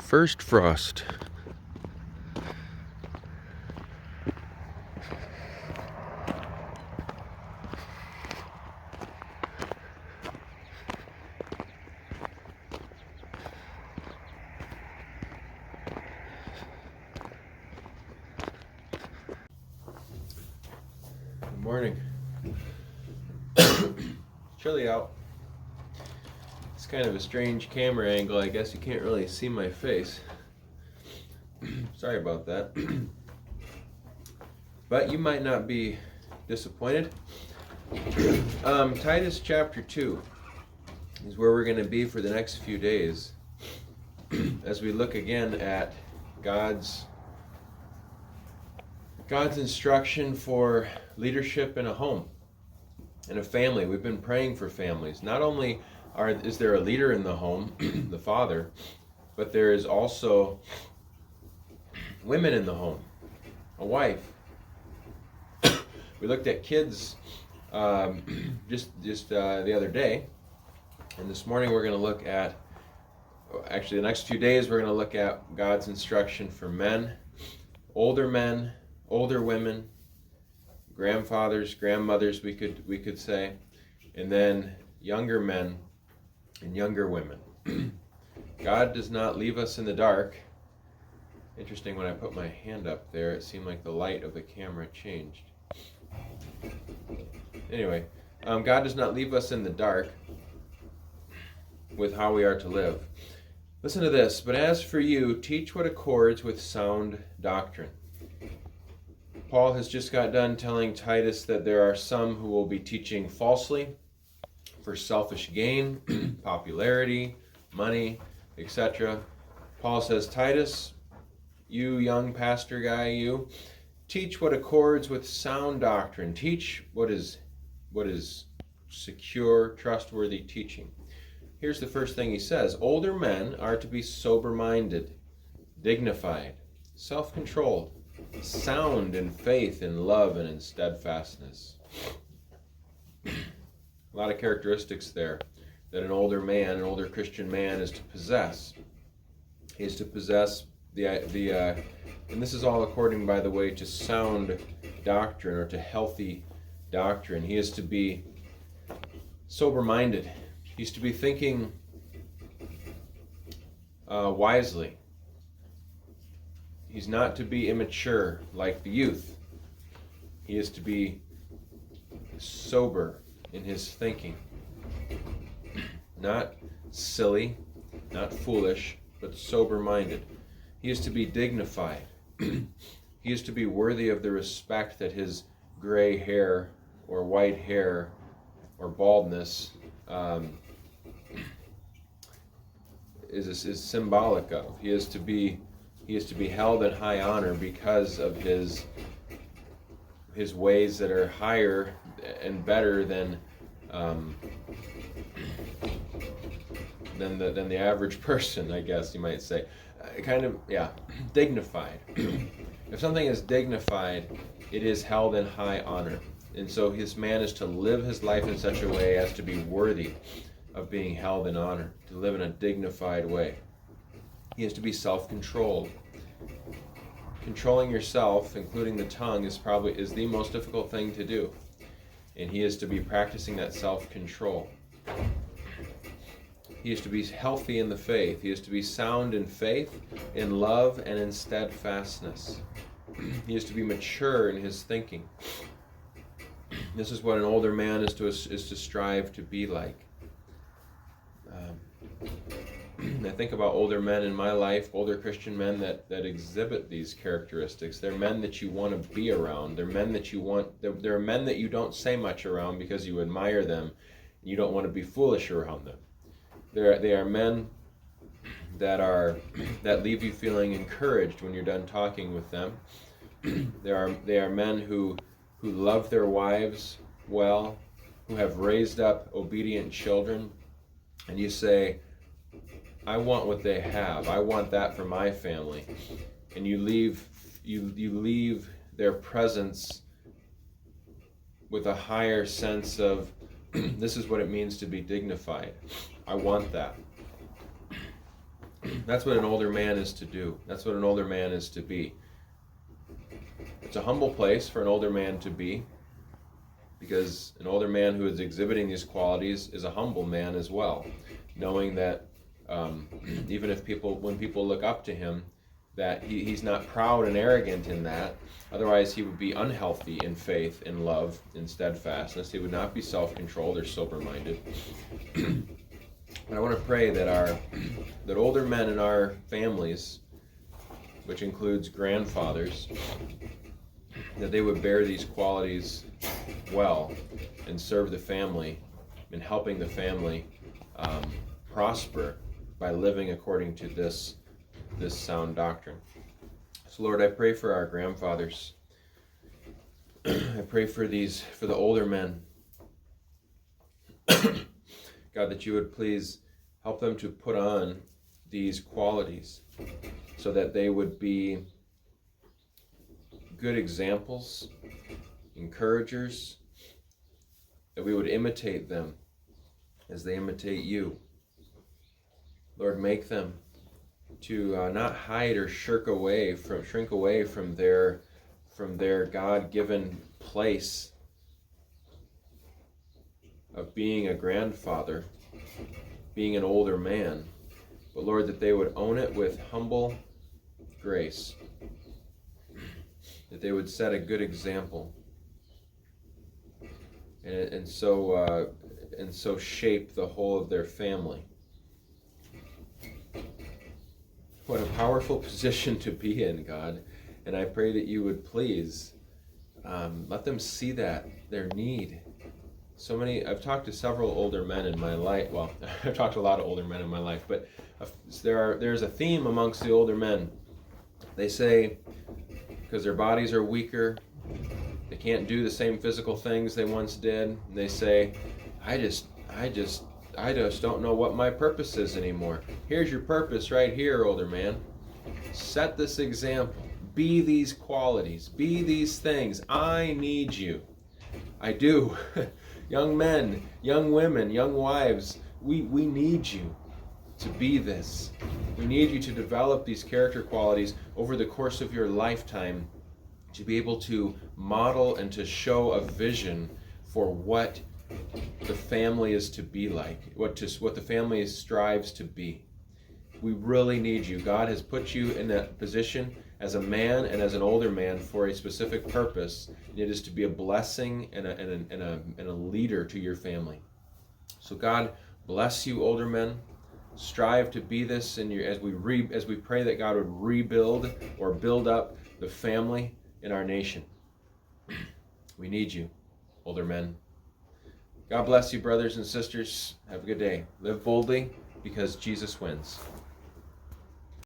first frost. Good morning. Chilly out. It's kind of a strange camera angle. I guess you can't really see my face. Sorry about that. But you might not be disappointed. Titus chapter 2 is where we're going to be for the next few days as we look again at God's instruction for leadership in a home, in a family. We've been praying for families. Not only is there a leader in the home, the father, but there is also women in the home, a wife. We looked at kids just the other day, and this morning we're going to look at, actually the next few days we're going to look at God's instruction for men, older women, grandfathers, grandmothers, we could say, and then younger men and younger women. God does not leave us in the dark. Interesting, when I put my hand up there, it seemed like the light of the camera changed. Anyway, God does not leave us in the dark with how we are to live. Listen to this. But as for you, teach what accords with sound doctrine. Paul has just got done telling Titus that there are some who will be teaching falsely for selfish gain, popularity, money, etc. Paul says, Titus, you young pastor guy, you teach what accords with sound doctrine. Teach what is secure, trustworthy teaching. Here's the first thing he says. Older men are to be sober-minded, dignified, self-controlled, sound in faith, in love, and in steadfastness. A lot of characteristics there that an older Christian man is to possess. He is to possess and this is all according, by the way, to sound doctrine or to healthy doctrine. He is to be sober-minded. He's to be thinking wisely. He's not to be immature like the youth. He is to be sober in his thinking. Not silly, not foolish, but sober-minded. He is to be dignified. He is to be worthy of the respect that his gray hair or white hair or baldness is symbolic of. He is to be held in high honor because of his ways that are higher and better than the average person, I guess you might say. Dignified. If something is dignified, it is held in high honor. And so his man is to live his life in such a way as to be worthy of being held in honor, to live in a dignified way. He is to be self-controlled. Controlling yourself, including the tongue, is the most difficult thing to do. And he is to be practicing that self-control. He is to be healthy in the faith. He is to be sound in faith, in love, and in steadfastness. He is to be mature in his thinking. This is what an older man is to strive to be like. I think about older men in my life, older Christian men that exhibit these characteristics. They're men that you want to be around. They're men that you want. They're men that you don't say much around because you admire them. You don't want to be foolish around them. They are men that leave you feeling encouraged when you're done talking with them. They are men who love their wives well, who have raised up obedient children, and you say, I want what they have. I want that for my family. And you leave their presence with a higher sense of this is what it means to be dignified. I want that. That's what an older man is to do. That's what an older man is to be. It's a humble place for an older man to be, because an older man who is exhibiting these qualities is a humble man as well, knowing that even if when people look up to him, that he's not proud and arrogant in that. Otherwise, he would be unhealthy in faith, in love, in steadfastness. He would not be self-controlled or sober-minded. But I want to pray that older men in our families, which includes grandfathers, that they would bear these qualities well and serve the family in helping the family prosper by living according to this sound doctrine. So Lord, I pray for our grandfathers. I pray for the older men. God, that you would please help them to put on these qualities so that they would be good examples, encouragers, that we would imitate them as they imitate you. Lord, make them to not hide or shrink away from their God-given place of being a grandfather, being an older man, but Lord, that they would own it with humble grace, that they would set a good example, and so shape the whole of their family. What a powerful position to be in, God. And I pray that you would please let them see their need. I've talked to several older men in my life. Well, I've talked to a lot of older men in my life, but there's a theme amongst the older men. They say, because their bodies are weaker, they can't do the same physical things they once did. And they say, I just don't know what my purpose is anymore. Here's your purpose right here, older man. Set this example. Be these qualities. Be these things. I need you. I do. Young men, young women, young wives, we need you to be this. We need you to develop these character qualities over the course of your lifetime, to be able to model and to show a vision for what the family is to be like, what the family strives to be. We really need you. God has put you in that position as a man and as an older man for a specific purpose, and it is to be a blessing and a leader to your family. So God bless you, older men. Strive to be this as we pray that God would rebuild or build up the family in our nation. We need you, older men. God bless you, brothers and sisters. Have a good day. Live boldly, because Jesus wins.